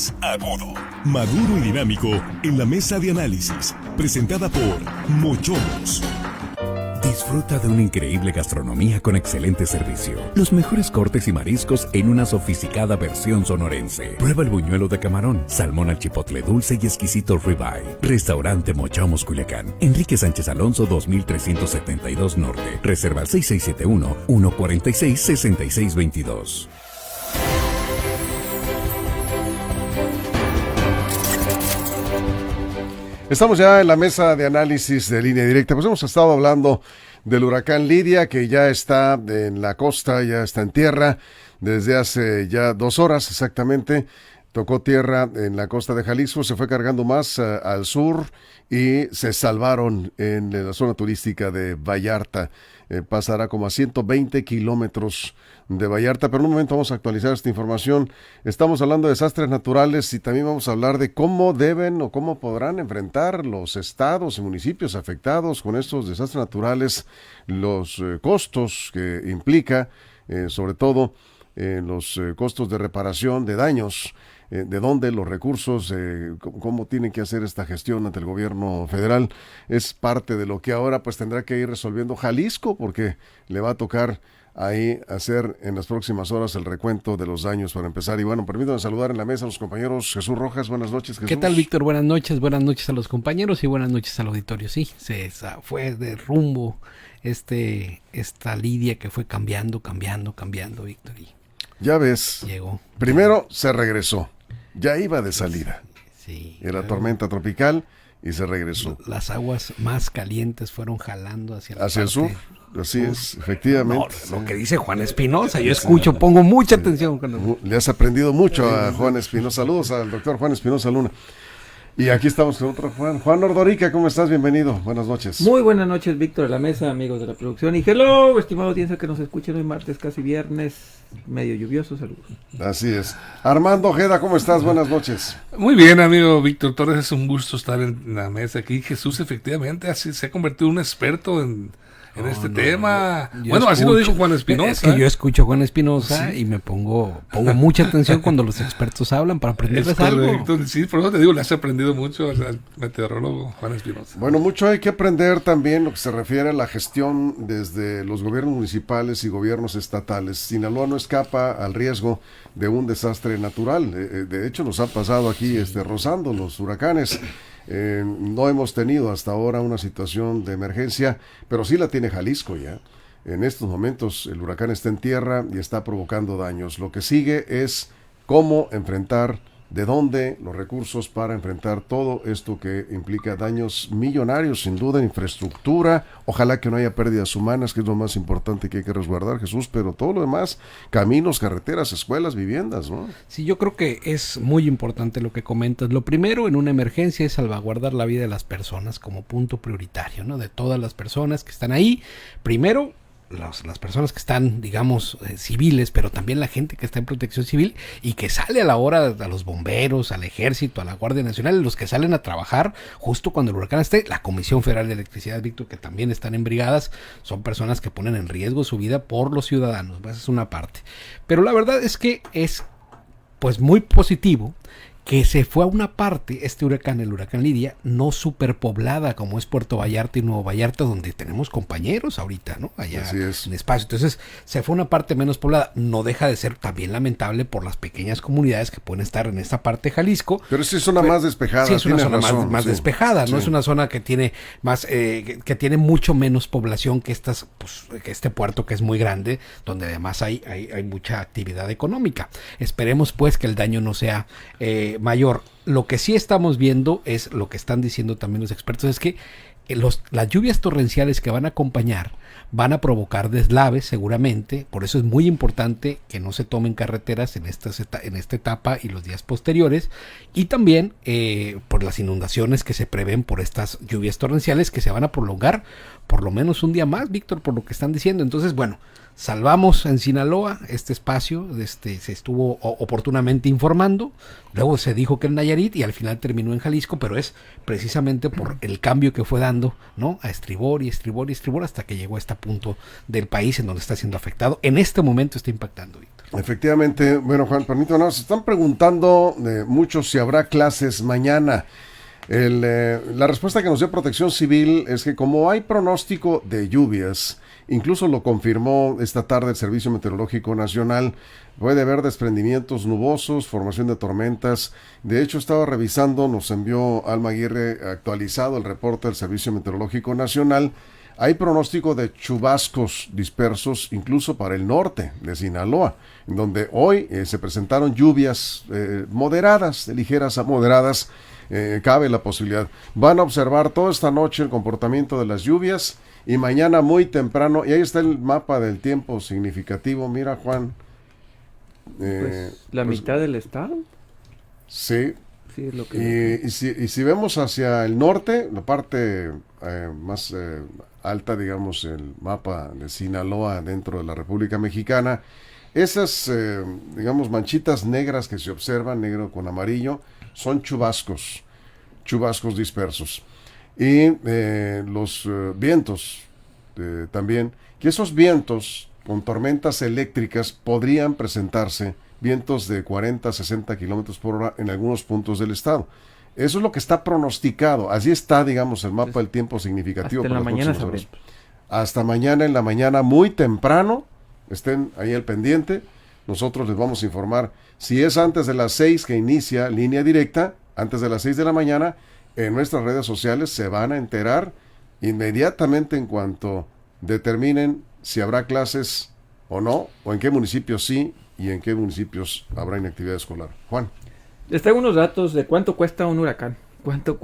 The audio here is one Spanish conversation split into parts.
más agudo, maduro y dinámico en la mesa de análisis, presentada por Mochomos. Disfruta de una increíble gastronomía con excelente servicio. Los mejores cortes y mariscos en una sofisticada versión sonorense. Prueba el buñuelo de camarón, salmón al chipotle dulce y exquisito ribeye. Restaurante Mochomos Culiacán. Enrique Sánchez Alonso 2372 Norte. Reserva al 6671-146-6622. Estamos ya en la mesa de análisis de Línea Directa. Pues hemos estado hablando del huracán Lidia, que ya está en la costa, ya está en tierra desde hace ya 2 horas exactamente. Tocó tierra en la costa de Jalisco, se fue cargando más al sur y se salvaron en la zona turística de Vallarta. Pasará como a 120 kilómetros de Vallarta, pero en un momento vamos a actualizar esta información. Estamos hablando de desastres naturales y también vamos a hablar de cómo deben o cómo podrán enfrentar los estados y municipios afectados con estos desastres naturales, los costos que implica, sobre todo los costos de reparación de daños, de dónde los recursos, cómo tienen que hacer esta gestión ante el gobierno federal. Es parte de lo que ahora pues tendrá que ir resolviendo Jalisco, porque le va a tocar ahí hacer en las próximas horas el recuento de los daños para empezar. Y bueno, permítanme saludar en la mesa a los compañeros. Jesús Rojas, buenas noches, Jesús. ¿Qué tal, Víctor? Buenas noches a los compañeros y buenas noches al auditorio. Sí, se fue de rumbo esta Lidia que fue cambiando, Víctor. Y ya ves, llegó. Primero se regresó, ya iba de salida. Sí. Era tormenta tropical y se regresó. Las aguas más calientes fueron jalando hacia el sur. Así es, efectivamente. No, lo que dice Juan Espinosa, yo escucho, pongo mucha atención. Le has aprendido mucho a Juan Espinosa. Saludos al doctor Juan Espinosa Luna. Y aquí estamos con otro Juan. Juan Ordorica, ¿cómo estás? Bienvenido. Buenas noches. Muy buenas noches, Víctor, de la mesa, amigos de la producción. Y hello, estimado audiencia que nos escuchen hoy martes, casi viernes, medio lluvioso. Saludos. Así es. Armando Ojeda, ¿cómo estás? Buenas noches. Muy bien, amigo Víctor Torres, es un gusto estar en la mesa aquí. Jesús efectivamente así se ha convertido en un experto en este tema. Bueno, así lo dijo Juan Espinosa. Es que yo escucho a Juan Espinosa y me pongo mucha atención cuando los expertos hablan para aprenderles algo. Sí, por eso te digo, le has aprendido mucho al meteorólogo Juan Espinosa. Bueno, mucho hay que aprender también lo que se refiere a la gestión desde los gobiernos municipales y gobiernos estatales. Sinaloa no escapa al riesgo de un desastre natural. De hecho, nos ha pasado aquí rozando los huracanes. No hemos tenido hasta ahora una situación de emergencia, pero sí la tiene Jalisco ya. En estos momentos el huracán está en tierra y está provocando daños. Lo que sigue es cómo enfrentar, de dónde los recursos para enfrentar todo esto que implica daños millonarios, sin duda, en infraestructura. Ojalá que no haya pérdidas humanas, que es lo más importante que hay que resguardar, Jesús, pero todo lo demás, caminos, carreteras, escuelas, viviendas, ¿no? Sí, yo creo que es muy importante lo que comentas. Lo primero en una emergencia es salvaguardar la vida de las personas como punto prioritario, ¿no? De todas las personas que están ahí. Primero, las personas que están, digamos, civiles, pero también la gente que está en protección civil y que sale a la hora, a los bomberos, al ejército, a la Guardia Nacional, los que salen a trabajar justo cuando el huracán esté, la Comisión Federal de Electricidad, Víctor, que también están en brigadas, son personas que ponen en riesgo su vida por los ciudadanos. Esa es una parte. Pero la verdad es que es pues muy positivo que se fue a una parte, el huracán Lidia, no superpoblada como es Puerto Vallarta y Nuevo Vallarta, donde tenemos compañeros ahorita, ¿no? Allá en espacio. Entonces, se fue a una parte menos poblada. No deja de ser también lamentable por las pequeñas comunidades que pueden estar en esta parte de Jalisco. Pero sí es una más despejada. Sí, es una zona más despejada, ¿no? Sí. Es una zona que tiene más, que tiene mucho menos población que que este puerto que es muy grande, donde además hay mucha actividad económica. Esperemos pues que el daño no sea mayor. Lo que sí estamos viendo es lo que están diciendo también los expertos, es que las lluvias torrenciales que van a acompañar van a provocar deslaves seguramente. Por eso es muy importante que no se tomen carreteras en esta etapa y los días posteriores, y también por las inundaciones que se prevén por estas lluvias torrenciales que se van a prolongar por lo menos un día más, Víctor, por lo que están diciendo. Entonces, bueno, salvamos en Sinaloa este espacio, se estuvo oportunamente informando, luego se dijo que en Nayarit y al final terminó en Jalisco, pero es precisamente por el cambio que fue dando, ¿no? A estribor y estribor y estribor hasta que llegó a este punto del país en donde está siendo afectado. En este momento está impactando, Víctor. Efectivamente, bueno, Juan, permítame, nos están preguntando muchos si habrá clases mañana. La respuesta que nos dio Protección Civil es que como hay pronóstico de lluvias, incluso lo confirmó esta tarde el Servicio Meteorológico Nacional, puede haber desprendimientos nubosos, formación de tormentas. De hecho, estaba revisando, nos envió Alma Aguirre actualizado el reporte del Servicio Meteorológico Nacional. Hay pronóstico de chubascos dispersos incluso para el norte de Sinaloa, en donde hoy se presentaron lluvias moderadas, ligeras a moderadas. Cabe la posibilidad. Van a observar toda esta noche el comportamiento de las lluvias y mañana muy temprano, y ahí está el mapa del tiempo significativo. Mira, Juan. La mitad del estado. Sí. Sí, es lo que Y si vemos hacia el norte, la parte más alta, digamos, el mapa de Sinaloa dentro de la República Mexicana, esas, digamos, manchitas negras que se observan, negro con amarillo, son chubascos dispersos. Y los vientos también, que esos vientos con tormentas eléctricas podrían presentarse, vientos de 40 a 60 kilómetros por hora en algunos puntos del estado. Eso es lo que está pronosticado. Así está, digamos, el mapa del tiempo significativo. Hasta en la mañana sabremos. Hasta mañana en la mañana, muy temprano, estén ahí al pendiente. Nosotros les vamos a informar. Si es antes de las 6 que inicia línea directa, antes de las 6 de la mañana, en nuestras redes sociales se van a enterar inmediatamente en cuanto determinen si habrá clases o no, o en qué municipios sí y en qué municipios habrá inactividad escolar. Juan. Les traigo unos datos de cuánto cuesta un huracán. Cuánto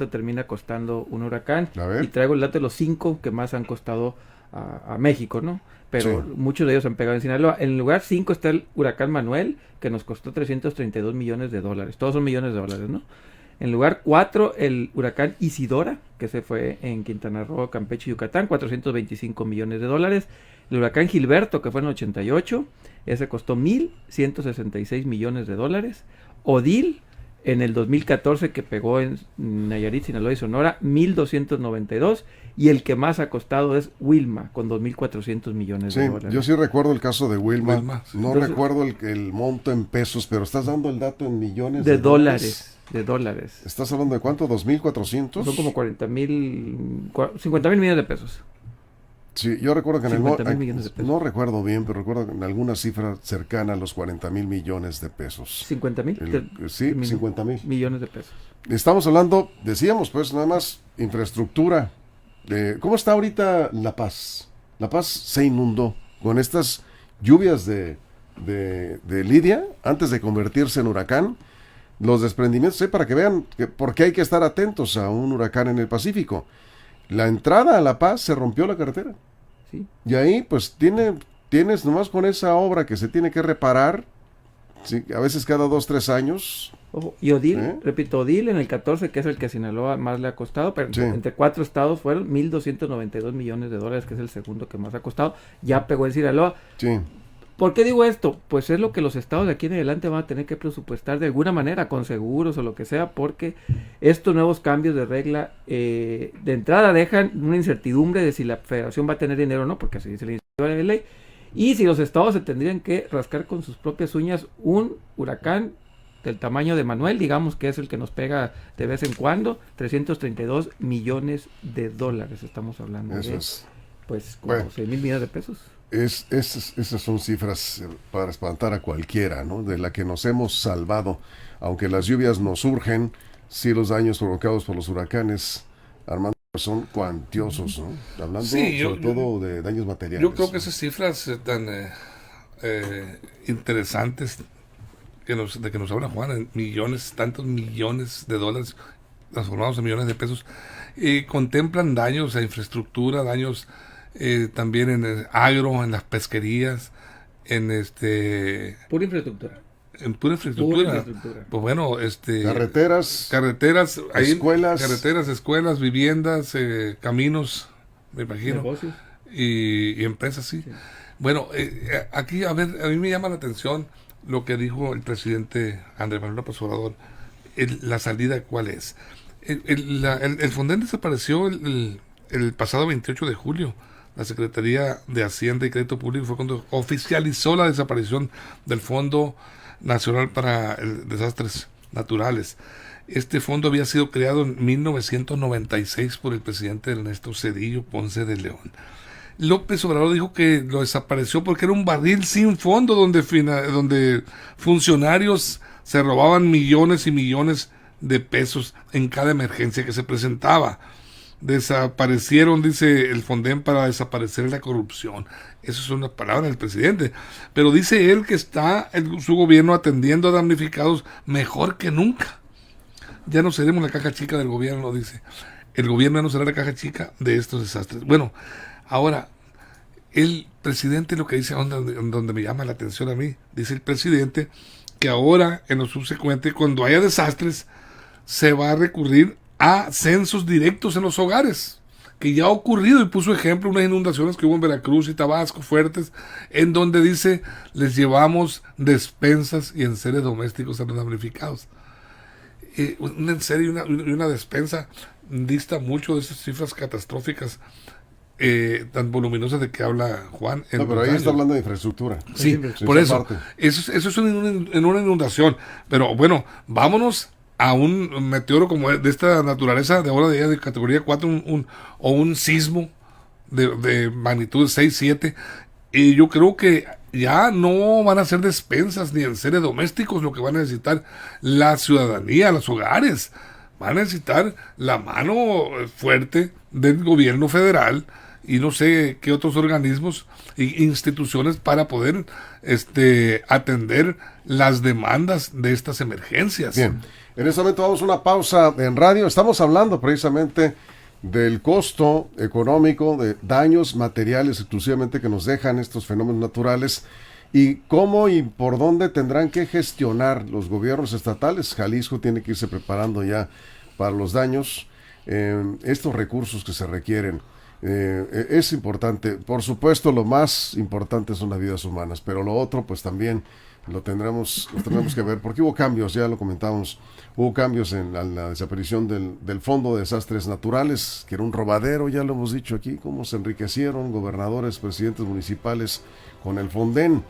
termina costando un huracán. A ver. Y traigo el dato de los 5 que más han costado a México, ¿no? Pero Sí. muchos de ellos han pegado en Sinaloa. En el lugar 5 está el huracán Manuel, que nos costó $332 millones. Todos son millones de dólares, ¿no? En lugar 4, el huracán Isidora, que se fue en Quintana Roo, Campeche y Yucatán, $425 millones. El huracán Gilberto, que fue en el 88, ese costó $1,166 millones. Odil, en el 2014, que pegó en Nayarit, Sinaloa y Sonora, 1,292. Y el que más ha costado es Wilma, con $2,400 millones. Sí, yo sí recuerdo el caso de Wilma. Sí. No Entonces, recuerdo el monto en pesos, pero estás dando el dato en millones de dólares. De dólares. ¿Estás hablando de cuánto? ¿2,400? Son como 50,000 millones de pesos. Sí, yo recuerdo que en 50,000 millones de pesos. no recuerdo bien, pero recuerdo en alguna cifra cercana a los 40,000 millones de pesos. 50,000. Sí, 50,000 millones de pesos. Estamos hablando, decíamos pues nada más, infraestructura. ¿Cómo está ahorita La Paz? La Paz se inundó con estas lluvias de Lidia, antes de convertirse en huracán. Los desprendimientos, para que vean por qué hay que estar atentos a un huracán en el Pacífico. La entrada a La Paz se rompió la carretera. Sí. Y ahí pues tienes nomás con esa obra que se tiene que reparar, sí, a veces cada 2-3 años. Ojo, y Odil, repito, Odil en el 14, que es el que a Sinaloa más le ha costado, pero Sí. entre 4 estados fueron $1,292 millones, que es el segundo que más ha costado. Ya pegó en Sinaloa. Sí. ¿Por qué digo esto? Pues es lo que los estados de aquí en adelante van a tener que presupuestar de alguna manera, con seguros o lo que sea, porque estos nuevos cambios de regla de entrada dejan una incertidumbre de si la federación va a tener dinero o no, porque así dice la iniciativa de ley, y si los estados se tendrían que rascar con sus propias uñas un huracán del tamaño de Manuel, digamos que es el que nos pega de vez en cuando, $332 millones. Estamos hablando Eso de, es. pues, como Bueno. 6,000 millones de pesos. Esas son cifras para espantar a cualquiera, ¿no? De la que nos hemos salvado. Aunque las lluvias nos surgen, sí los daños provocados por los huracanes, Armando, son cuantiosos, ¿no? Hablando Sí, sobre todo de daños materiales. Yo creo que esas cifras tan interesantes de que nos habla Juan, en millones, tantos millones de dólares transformados en millones de pesos, contemplan daños a infraestructura, daños también en el agro, en las pesquerías, en Pura infraestructura. en pura infraestructura. Pura infraestructura. Pues bueno, Carreteras, ahí, escuelas. escuelas, viviendas, caminos, me imagino, Negocios. y empresas, sí. Bueno, aquí, a ver, a mí me llama la atención lo que dijo el presidente Andrés Manuel López Obrador. La salida, ¿cuál es? El Fonden desapareció el pasado 28 de julio la Secretaría de Hacienda y Crédito Público fue cuando oficializó la desaparición del Fondo Nacional para Desastres Naturales. Este fondo había sido creado en 1996 por el presidente Ernesto Zedillo Ponce de León. López Obrador dijo que lo desapareció porque era un barril sin fondo donde funcionarios se robaban millones y millones de pesos en cada emergencia que se presentaba. Desaparecieron, dice el Fonden, para desaparecer la corrupción. Eso es una palabra del presidente. Pero dice él que está su gobierno atendiendo a damnificados mejor que nunca. Ya no seremos la caja chica del gobierno, dice. El gobierno ya no será la caja chica de estos desastres. Bueno, ahora, el presidente lo que dice, donde me llama la atención a mí, dice el presidente que ahora, en lo subsecuente, cuando haya desastres, se va a recurrir a censos directos en los hogares, que ya ha ocurrido, y puso ejemplo unas inundaciones que hubo en Veracruz y Tabasco fuertes, en donde dice, les llevamos despensas y enseres domésticos a los damnificados. Un enser y una despensa dista mucho de esas cifras catastróficas tan voluminosas de que habla Juan. No, pero ahí está hablando de infraestructura. Sí, por eso. Eso es en una inundación. Pero bueno, vámonos a un meteoro como de esta naturaleza, de ahora de categoría 4, o un sismo de magnitud 6, 7, y yo creo que ya no van a ser despensas ni enseres domésticos lo que van a necesitar la ciudadanía, los hogares. Van a necesitar la mano fuerte del gobierno federal y no sé qué otros organismos e instituciones para poder atender las demandas de estas emergencias. Bien, en este momento vamos a una pausa en radio. Estamos hablando precisamente del costo económico de daños materiales exclusivamente que nos dejan estos fenómenos naturales y cómo y por dónde tendrán que gestionar los gobiernos estatales. Jalisco tiene que irse preparando ya para los daños, estos recursos que se requieren. Es importante, por supuesto lo más importante son las vidas humanas, pero lo otro pues también lo tendremos que ver, porque hubo cambios, ya lo comentamos, hubo cambios en la desaparición del Fondo de Desastres Naturales, que era un robadero, ya lo hemos dicho aquí, cómo se enriquecieron gobernadores, presidentes municipales con el Fonden.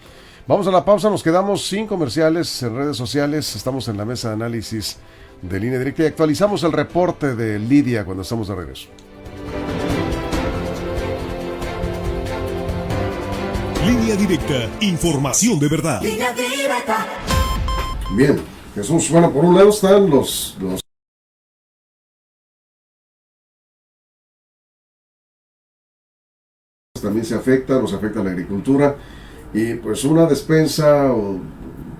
Vamos a la pausa, nos quedamos sin comerciales en redes sociales, estamos en la mesa de análisis de Línea Directa y actualizamos el reporte de Lidia cuando estamos de regreso. Línea Directa, información de verdad. Línea Directa. Bien, Jesús, bueno, por un lado están los también nos afecta la agricultura y pues una despensa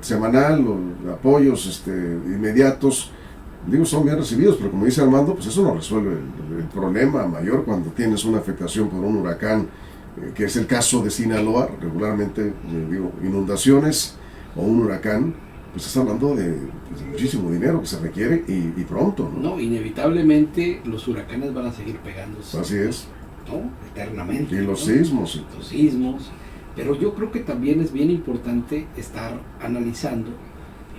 semanal o apoyos inmediatos, digo, son bien recibidos, pero como dice Armando, pues eso no resuelve el problema mayor cuando tienes una afectación por un huracán, que es el caso de Sinaloa, regularmente, inundaciones o un huracán, pues estás hablando de muchísimo dinero que se requiere y pronto, ¿no? No, inevitablemente los huracanes van a seguir pegándose. Así es. ¿No? Eternamente. Y los ¿no? sismos. Los sismos. Pero yo creo que también es bien importante estar analizando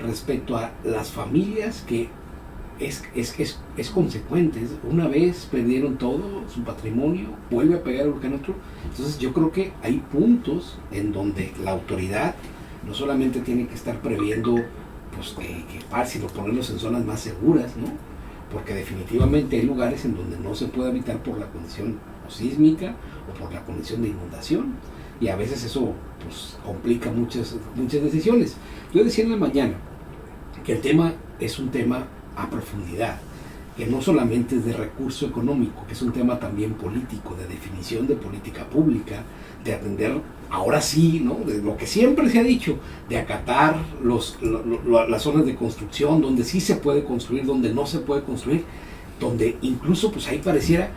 respecto a las familias que es consecuente. Una vez perdieron todo su patrimonio, vuelve a pegar el huracán otro. Entonces yo creo que hay puntos en donde la autoridad no solamente tiene que estar previendo pues sino ponerlos en zonas más seguras, ¿no? Porque definitivamente hay lugares en donde no se puede habitar por la condición sísmica o por la condición de inundación, y a veces eso pues complica muchas decisiones. Yo decía en la mañana que el tema es un tema a profundidad, que no solamente es de recurso económico, que es un tema también político, de definición de política pública, de atender, ahora sí, ¿no? De lo que siempre se ha dicho, de acatar las zonas de construcción, donde sí se puede construir, donde no se puede construir, donde incluso pues ahí pareciera,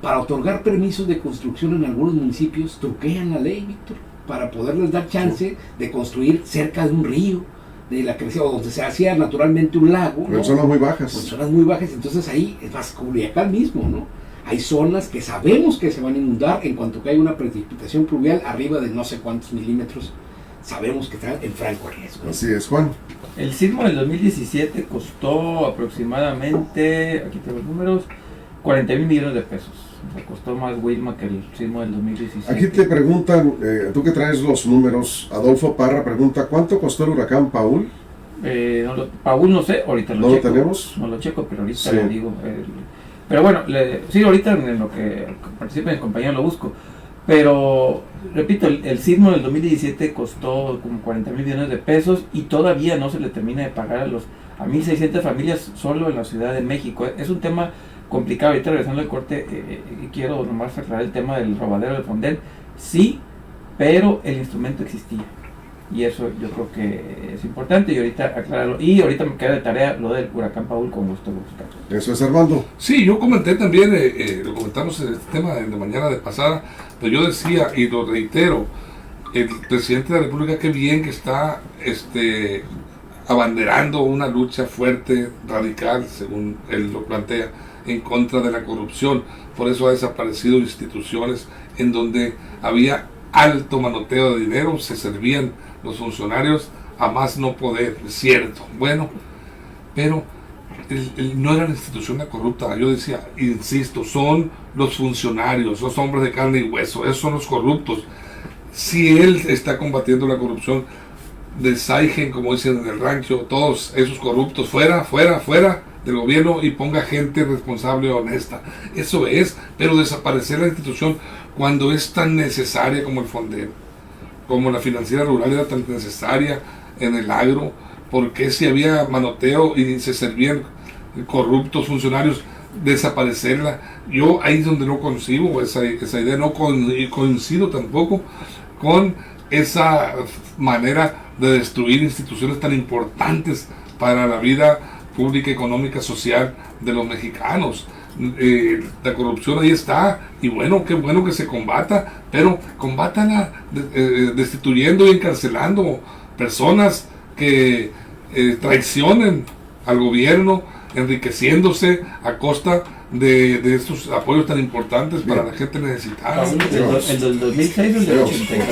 para otorgar permisos de construcción en algunos municipios, truquean la ley, Víctor, para poderles dar chance de construir cerca de un río, de la crecida, o donde se hacía naturalmente un lago, ¿no? En zonas muy bajas. En zonas muy bajas, entonces ahí es más Culiacán mismo, ¿no? Hay zonas que sabemos que se van a inundar en cuanto que hay una precipitación pluvial arriba de no sé cuántos milímetros, sabemos que están en franco riesgo. Así es, Juan. El sismo del 2017 costó aproximadamente, aquí tengo los números, 40,000 millones de pesos. O sea, costó más Wilma que el sismo del 2017. Aquí te preguntan, tú que traes los números, Adolfo Parra pregunta, ¿cuánto costó el huracán Paul? Paul no sé, ahorita lo ¿No checo. lo tenemos? No lo checo, pero ahorita Sí. le digo. Pero bueno, sí, ahorita en lo que participe mi compañero lo busco. Pero, repito, el sismo del 2017 costó como 40 mil millones de pesos y todavía no se le termina de pagar a 1.600 familias solo en la Ciudad de México. Es un tema complicado. Ahorita regresando al corte, quiero nomás aclarar el tema del robadero del Fonden. Sí, pero el instrumento existía. Y eso yo creo que es importante y ahorita aclararlo. Y ahorita me queda de tarea lo del huracán Paul, con gusto buscar. Eso es, Armando. Sí, yo comenté también, lo comentamos en este tema de mañana de pasada, pero yo decía, y lo reitero, el presidente de la República, qué bien que está abanderando una lucha fuerte, radical, según él lo plantea, en contra de la corrupción. Por eso ha desaparecido instituciones en donde había alto manoteo de dinero, se servían los funcionarios a más no poder, es cierto. Bueno, pero no era la institución la corrupta. Yo decía, insisto, son los funcionarios, los hombres de carne y hueso, esos son los corruptos. Si él está combatiendo la corrupción, desaigen, como dicen en el rancho, todos esos corruptos, fuera del gobierno y ponga gente responsable y honesta. Eso es, pero desaparecer la institución cuando es tan necesaria como el Fonden, como la financiera rural era tan necesaria en el agro, porque si había manoteo y se servían corruptos funcionarios, desaparecerla. Yo ahí es donde no concibo esa idea, no coincido tampoco con esa manera de destruir instituciones tan importantes para la vida pública, económica, social de los mexicanos. La corrupción ahí está, y bueno, qué bueno que se combata, pero combátala destituyendo y encarcelando personas que traicionen al gobierno, enriqueciéndose a costa de estos apoyos tan importantes para la gente necesitada. El del 2006 y el del 80.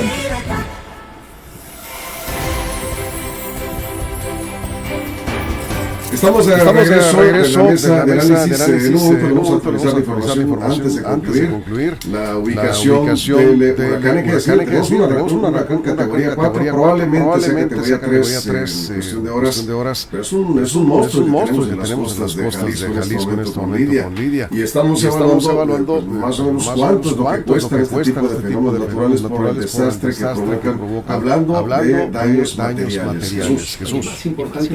Estamos de regreso en la mesa de análisis. En un momento vamos a actualizar la información antes de concluir. La ubicación del huracán. Hay que decir que tenemos un huracán categoría 4, probablemente sea categoría 3 en cuestión de horas, pero es un monstruo que tenemos en las costas de Jalisco en este momento con Lidia. Y estamos evaluando más o menos cuánto es lo que cuesta este tipo de fenómenos naturales por el desastre que provocan, hablando de daños materiales. Jesús. Es importante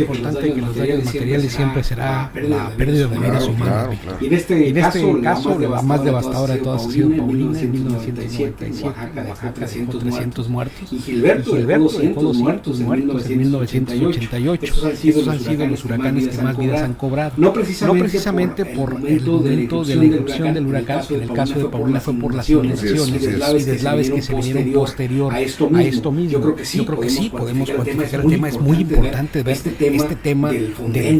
que los daños materiales siempre será la pérdida de vidas humanas. Y en este caso, la más devastadora de todas ha sido Paulina en 1997, en Oaxaca, 300 muertos. Y Gilberto dejó 200 muertos en 1988. Estos han sido los huracanes que más vidas han cobrado. No precisamente por el momento de la irrupción del huracán, en el caso de Paulina fue por las inundaciones y deslaves que se vinieron posterior a esto mismo. Yo creo que sí, podemos cuantificar el tema. Es muy importante ver este tema del Fonden,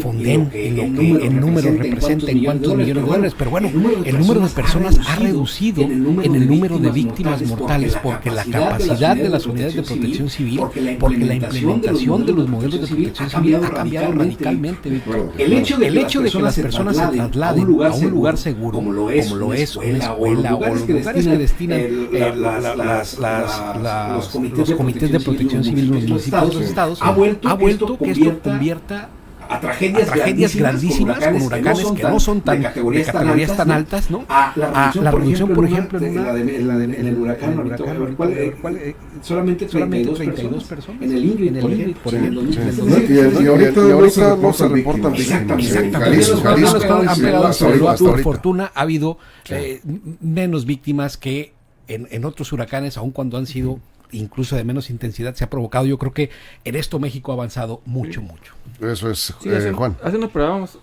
en lo que en números representa en cuántos millones de dólares, pero bueno, el número de personas ha reducido en el número de víctimas mortales, porque la capacidad de las unidades de protección civil, porque la implementación de los modelos de protección civil ha cambiado radicalmente. El hecho de que las personas se trasladen a un lugar seguro, como lo es una escuela o los lugares que destinan los comités de protección civil en los municipios de los estados, ha vuelto que esto convierta a tragedias grandísimas con huracanes que no son de categorías tan altas, ¿no? La reducción, por ejemplo, en el huracán, solamente 32 personas en el Ingrid, por ejemplo. Y ahorita no se reportan víctimas. Por fortuna ha habido menos víctimas que en otros huracanes, aun cuando han sido incluso de menos intensidad, se ha provocado. Yo creo que en esto México ha avanzado mucho. Eso es, sí, Juan. Hace unos programas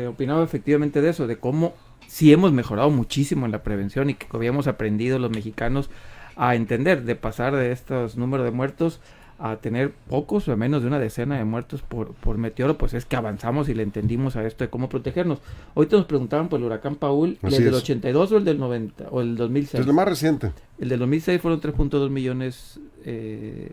opinaba efectivamente de eso, de cómo sí hemos mejorado muchísimo en la prevención y que habíamos aprendido los mexicanos a entender, de pasar de estos números de muertos a tener pocos o menos de una decena de muertos por meteoro, pues es que avanzamos y le entendimos a esto de cómo protegernos. Hoy te nos preguntaban por el huracán Paul, ¿el del 82 o el del 90 o el 2006? Es lo más reciente. El del 2006 fueron 3.2 millones,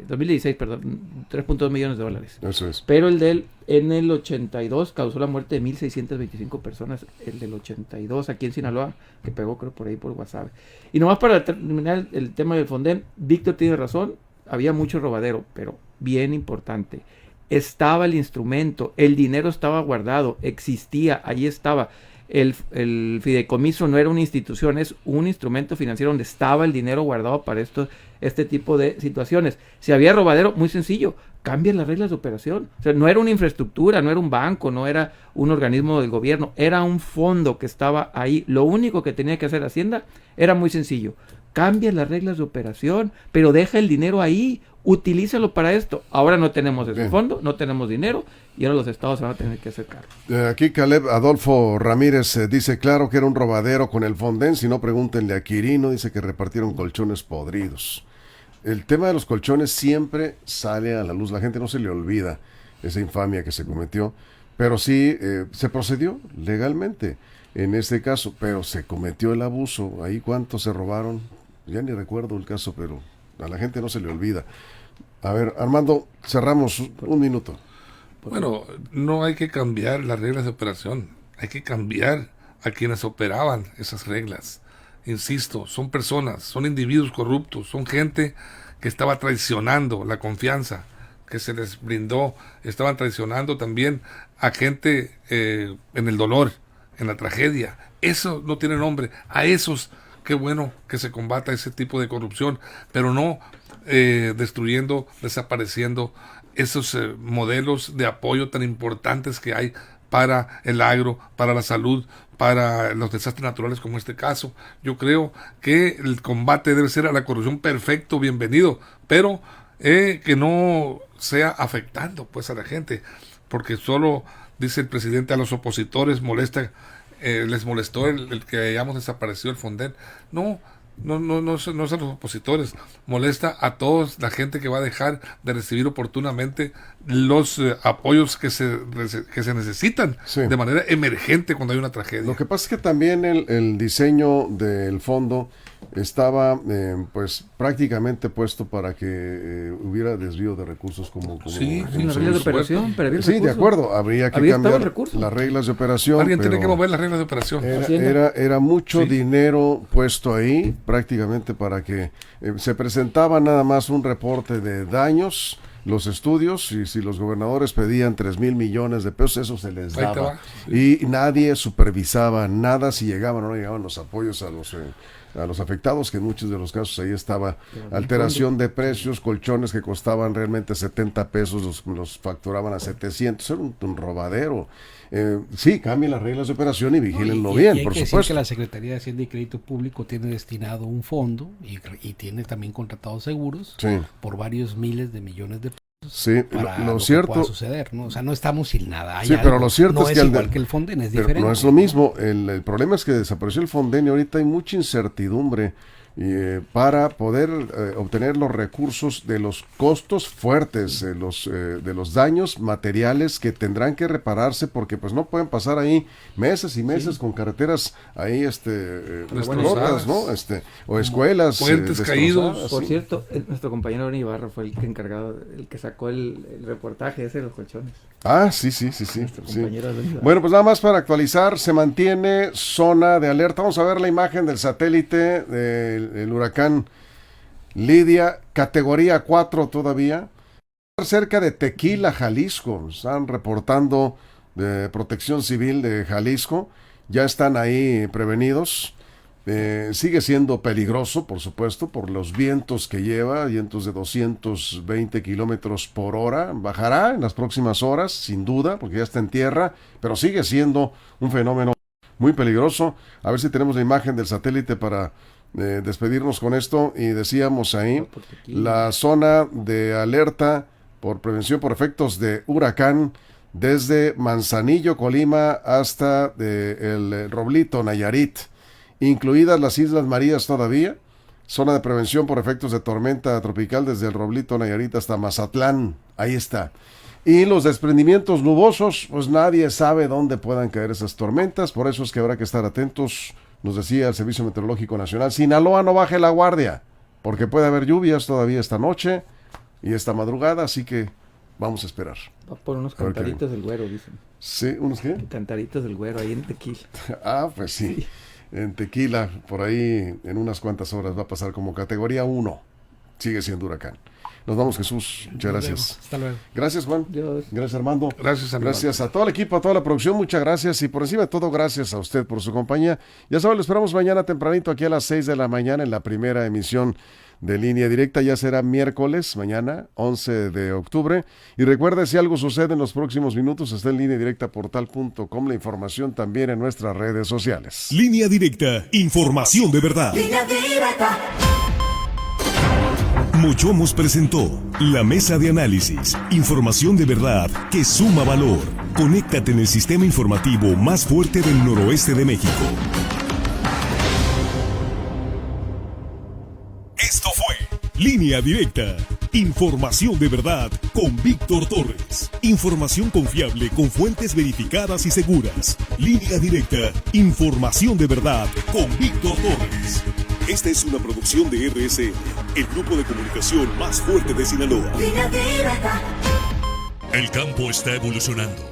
2016, perdón, 3.2 millones de dólares. Eso es. Pero en el 82 causó la muerte de 1.625 personas, el del 82 aquí en Sinaloa, que pegó creo por ahí por WhatsApp. Y nomás para terminar el tema del Fonden, Víctor tiene razón, había mucho robadero, pero bien importante. Estaba el instrumento, el dinero estaba guardado, existía, ahí estaba. El fideicomiso no era una institución, es un instrumento financiero donde estaba el dinero guardado para este tipo de situaciones. Si había robadero, muy sencillo, cambian las reglas de operación. O sea, no era una infraestructura, no era un banco, no era un organismo del gobierno, era un fondo que estaba ahí. Lo único que tenía que hacer Hacienda era muy sencillo. Cambia las reglas de operación, pero deja el dinero ahí, utilízalo para esto. Ahora no tenemos ese fondo, no tenemos dinero, y ahora los estados se van a tener que hacer cargo. Aquí Caleb Adolfo Ramírez dice, claro que era un robadero con el Fonden, si no pregúntenle a Quirino, dice que repartieron colchones podridos. El tema de los colchones siempre sale a la luz, la gente no se le olvida esa infamia que se cometió, pero sí se procedió legalmente en este caso, pero se cometió el abuso. Ahí cuántos se robaron, ya ni recuerdo el caso, pero a la gente no se le olvida. A ver, Armando, cerramos un minuto. Bueno, no hay que cambiar las reglas de operación, hay que cambiar a quienes operaban esas reglas. Insisto, son personas, son individuos corruptos, son gente que estaba traicionando la confianza que se les brindó, estaban traicionando también a gente en el dolor, en la tragedia. Eso no tiene nombre. A esos, qué bueno que se combata ese tipo de corrupción, pero no destruyendo, desapareciendo esos modelos de apoyo tan importantes que hay para el agro, para la salud, para los desastres naturales como este caso. Yo creo que el combate debe ser a la corrupción perfecto, bienvenido, pero que no sea afectando pues a la gente, porque solo, dice el presidente, a los opositores les molestó el que hayamos desaparecido el Fonden. No es a los opositores, molesta a todos, la gente que va a dejar de recibir oportunamente los apoyos que se necesitan de manera emergente cuando hay una tragedia. Lo que pasa es que también el diseño del fondo estaba pues prácticamente puesto para que hubiera desvío de recursos como sí, las reglas de operación, pero sí, de acuerdo, habría que cambiar las reglas de operación. Alguien tiene que mover las reglas de operación. Era mucho dinero puesto ahí prácticamente para que se presentaba nada más un reporte de daños, los estudios, y si los gobernadores pedían 3,000 millones de pesos, eso se les daba. Y nadie supervisaba nada si llegaban o no llegaban los apoyos a los afectados, que en muchos de los casos ahí estaba alteración de precios, colchones que costaban realmente 70 pesos, los facturaban a 700, era un robadero. Sí, cambien las reglas de operación y vigílenlo bien, por supuesto. Decir que la Secretaría de Hacienda y Crédito Público tiene destinado un fondo y tiene también contratados seguros por varios miles de millones de pesos. Sí, para lo cierto que pueda suceder, ¿no? O sea, no estamos sin nada. Sí, pero lo cierto no es que igual que el Fonden, es diferente. No es lo mismo. El problema es que desapareció el Fonden y ahorita hay mucha incertidumbre para poder obtener los recursos de los costos fuertes, de los daños materiales que tendrán que repararse, porque pues no pueden pasar ahí meses y meses con carreteras ahí rotas, ¿no? O escuelas puentes caídos. Por cierto, nuestro compañero Ronnie Ibarra fue el que sacó el reportaje ese de los colchones. Ah, sí. Bueno, pues nada más para actualizar, se mantiene zona de alerta. Vamos a ver la imagen del satélite del huracán Lidia, categoría 4 todavía. Cerca de Tequila, Jalisco. Están reportando de Protección Civil de Jalisco. Ya están ahí prevenidos. Sigue siendo peligroso, por supuesto, por los vientos que lleva, vientos de 220 kilómetros por hora. Bajará en las próximas horas, sin duda, porque ya está en tierra, pero sigue siendo un fenómeno muy peligroso. A ver si tenemos la imagen del satélite para despedirnos con esto. Y decíamos ahí, la zona de alerta por prevención por efectos de huracán, desde Manzanillo, Colima, hasta el Roblito, Nayarit, incluidas las Islas Marías todavía, Zona de prevención por efectos de tormenta tropical desde el Roblito, Nayarit hasta Mazatlán. Ahí está. Y los desprendimientos nubosos, pues nadie sabe dónde puedan caer esas tormentas, por eso es que habrá que estar atentos, nos decía el Servicio Meteorológico Nacional. Sinaloa, no baje la guardia, porque puede haber lluvias todavía esta noche y esta madrugada, así que vamos a esperar. Va por unos cantaritos del güero, dicen. Sí, ¿unos qué? Cantaritos del güero, ahí en Tequila. Ah, pues sí, en Tequila, por ahí en unas cuantas horas va a pasar como categoría 1, sigue siendo huracán. Nos vamos, Jesús. Muchas gracias. Hasta luego. Gracias, Juan. Dios. Gracias, Armando. Gracias, amigo. Gracias a todo el equipo, a toda la producción. Muchas gracias. Y por encima de todo, gracias a usted por su compañía. Ya saben, lo esperamos mañana tempranito aquí a las 6 de la mañana en la primera emisión de Línea Directa. Ya será miércoles, mañana, 11 de octubre. Y recuerde, si algo sucede en los próximos minutos, está en lineadirectaportal.com. La información también en nuestras redes sociales. Línea Directa, información de verdad. Línea Directa. Mochomos presentó la mesa de análisis, información de verdad que suma valor. Conéctate en el sistema informativo más fuerte del noroeste de México. Esto fue Línea Directa, información de verdad con Víctor Torres. Información confiable con fuentes verificadas y seguras. Línea Directa, información de verdad con Víctor Torres. Esta es una producción de RSN, el grupo de comunicación más fuerte de Sinaloa. Línea Directa. El campo está evolucionando